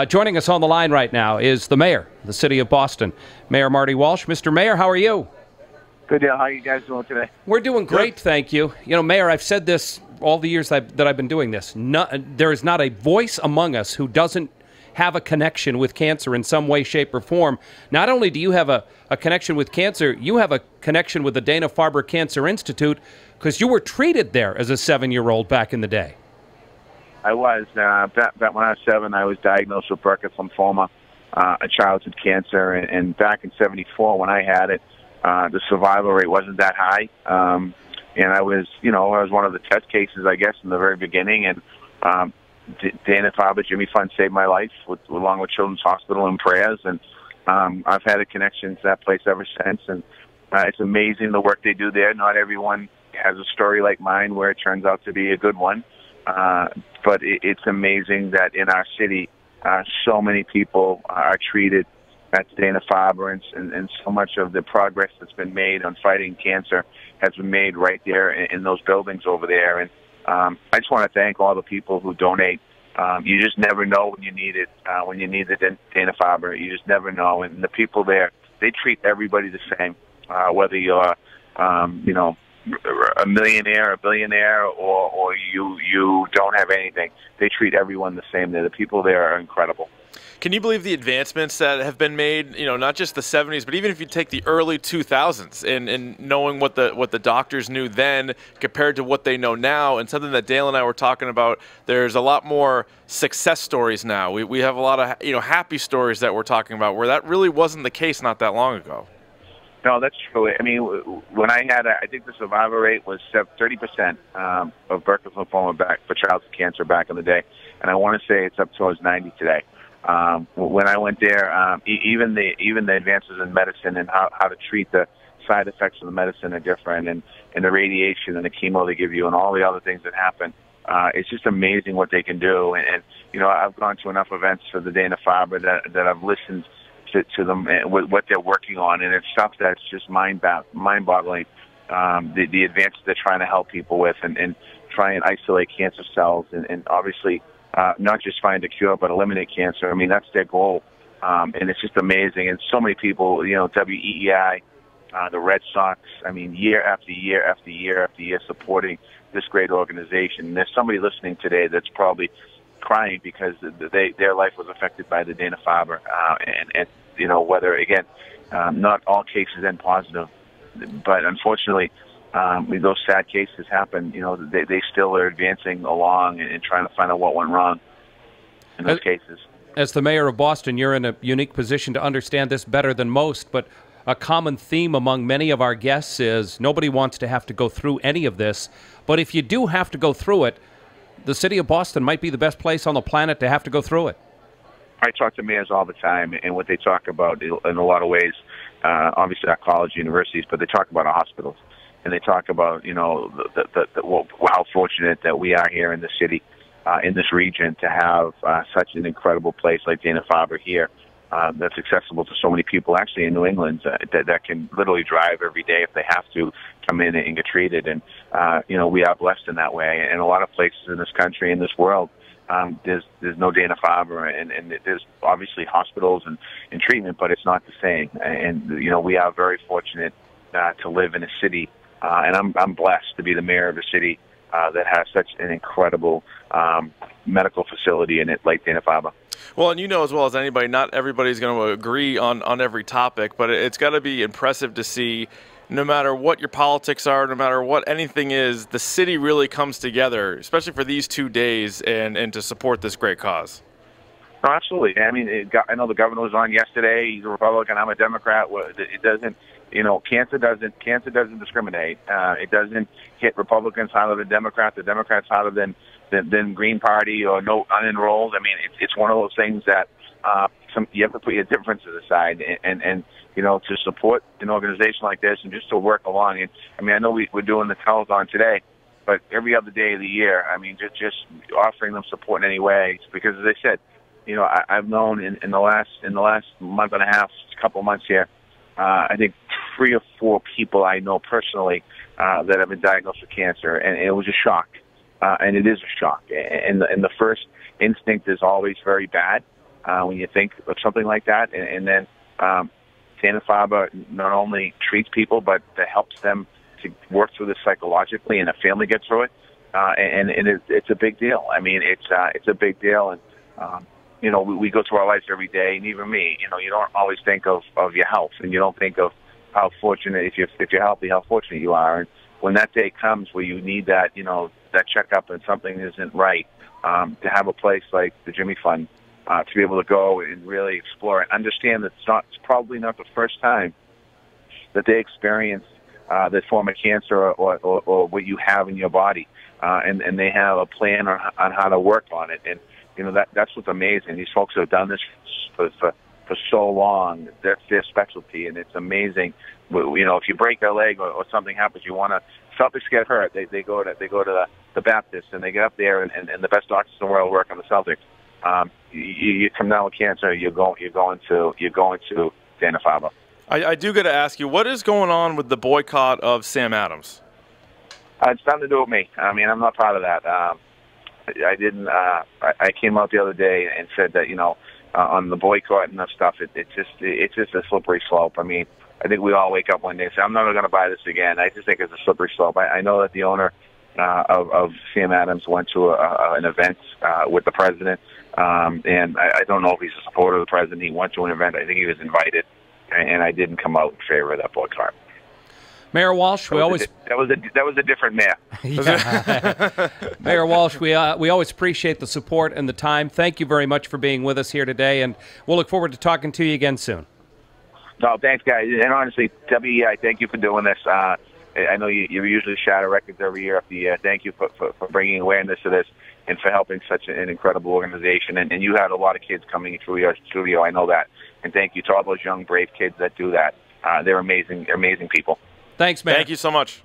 Joining us on the line right now is the mayor of the city of Boston, Mayor Marty Walsh. Mr. Mayor, how are you? Good deal. How are you guys doing today? We're doing great, thank you. You know, Mayor, I've said this all the years that I've been doing this. There is not a voice among us who doesn't have a connection with cancer in some way, shape, or form. Not only do you have a connection with cancer, you have a connection with the Dana-Farber Cancer Institute because you were treated there as a 7-year-old back in the day. I was. Back when I was 7, I was diagnosed with Burkitt's lymphoma, a childhood cancer. And back in '74, when I had it, the survival rate wasn't that high. And I was one of the test cases, I guess, in the very beginning. And Dana-Farber, Jimmy Fund saved my life, along with Children's Hospital and prayers. And I've had a connection to that place ever since. And it's amazing the work they do there. Not everyone has a story like mine where it turns out to be a good one. But it's amazing that in our city, so many people are treated at Dana-Farber, and so much of the progress that's been made on fighting cancer has been made right there in those buildings over there. And I just want to thank all the people who donate. You just never know when you need it, when you need the Dana-Farber. You just never know. And the people there, they treat everybody the same, whether you're, a millionaire, a billionaire, or you don't have anything. They treat everyone the same. The people there are incredible. Can you believe the advancements that have been made, not just the 70s, but even if you take the early 2000s and knowing what the doctors knew then compared to what they know now, and something that Dale and I were talking about, there's a lot more success stories now. We have a lot of happy stories that we're talking about where that really wasn't the case not that long ago. No, that's true. I mean, when I had, I think the survival rate was 30% of Burkitt's lymphoma for childhood cancer back in the day, and I want to say it's up towards 90 today. When I went there, even the advances in medicine and how to treat the side effects of the medicine are different, and the radiation and the chemo they give you and all the other things that happen. It's just amazing what they can do. And I've gone to enough events for the Dana-Farber that I've listened to them and what they're working on, and it's stuff that's just mind-boggling. The advances they're trying to help people with, and try and isolate cancer cells, and obviously not just find a cure, but eliminate cancer. I mean, that's their goal, and it's just amazing. And so many people, WEEI, the Red Sox, I mean, year after year after year after year supporting this great organization. And there's somebody listening today that's probably crying because their life was affected by the Dana-Farber, and whether, again, not all cases end positive, but unfortunately, those sad cases happen. They still are advancing along and trying to find out what went wrong in those cases. As the mayor of Boston, you're in a unique position to understand this better than most, but a common theme among many of our guests is nobody wants to have to go through any of this, but if you do have to go through it, the city of Boston might be the best place on the planet to have to go through it. I talk to mayors all the time, and what they talk about in a lot of ways, obviously our college, universities, but they talk about our hospitals. And they talk about, how fortunate that we are here in the city, in this region, to have such an incredible place like Dana-Farber here that's accessible to so many people, actually in New England, that can literally drive every day if they have to come in and get treated. And, we are blessed in that way. And a lot of places in this country, in this world, there's no Dana-Farber, and there's obviously hospitals and treatment, but it's not the same. And, we are very fortunate to live in a city. And I'm blessed to be the mayor of a city that has such an incredible medical facility in it, like Dana-Farber. Well, and as well as anybody, not everybody's going to agree on every topic, but it's got to be impressive to see, no matter what your politics are, no matter what anything is, the city really comes together, especially for these 2 days, and to support this great cause. No, absolutely. I mean, I know the governor was on yesterday. He's a Republican. I'm a Democrat. It doesn't, cancer doesn't discriminate. It doesn't hit Republicans harder than Democrats. The Democrats harder than Green Party or no unenrolled. I mean, it's one of those things that you have to put your differences aside and to support an organization like this and just to work along. And I mean, I know we're doing the telethon today, but every other day of the year, I mean, just offering them support in any way, because as I said, I've known in the last month and a half, couple of months here, I think 3 or 4 people I know personally that have been diagnosed with cancer, and it was a shock, and it is a shock. And the first instinct is always very bad, when you think of something like that. And then dana-farber not only treats people, but that helps them to work through this psychologically, and a family gets through it. And it's a big deal. I mean, it's a big deal. And, you know, we go through our lives every day, and even me, you know, you don't always think of your health, and you don't think of how fortunate, if you're healthy, how fortunate you are. And when that day comes where you need that, you know, that checkup and something isn't right, to have a place like the Jimmy Fund, to be able to go and really explore and understand that it's probably not the first time that they experience this form of cancer or what you have in your body, and they have a plan on how to work on it. And you know, that's what's amazing. These folks have done this for so long. That's their specialty, and it's amazing. You know, if you break a leg or something happens, Celtics get hurt. They go to the Baptist, and they get up there, and the best doctors in the world work on the Celtics. You come down with cancer, you're going to dana-farber. I do got to ask you, what is going on with the boycott of Sam Adams? It's nothing to do with me. I mean, I'm not part of that. I didn't. I came out the other day and said that, you know, on the boycott and that stuff, it's just a slippery slope. I mean, I think we all wake up one day and say, I'm never going to buy this again. I just think it's a slippery slope. I know that the owner of Sam Adams went to an event with the president, and I don't know if he's a supporter of the president. He went to an event. I think he was invited, and I didn't come out in favor of that boycott. Mayor Walsh, that was a different mayor. Mayor Walsh, we always appreciate the support and the time. Thank you very much for being with us here today, and we'll look forward to talking to you again soon. No, thanks, guys. And honestly, WEEI, thank you for doing this. I know you usually shatter records every year after year. Thank you for bringing awareness to this and for helping such an incredible organization. And you had a lot of kids coming through your studio. I know that. And thank you to all those young, brave kids that do that. They're amazing. They're amazing people. Thanks, man. Thank you so much.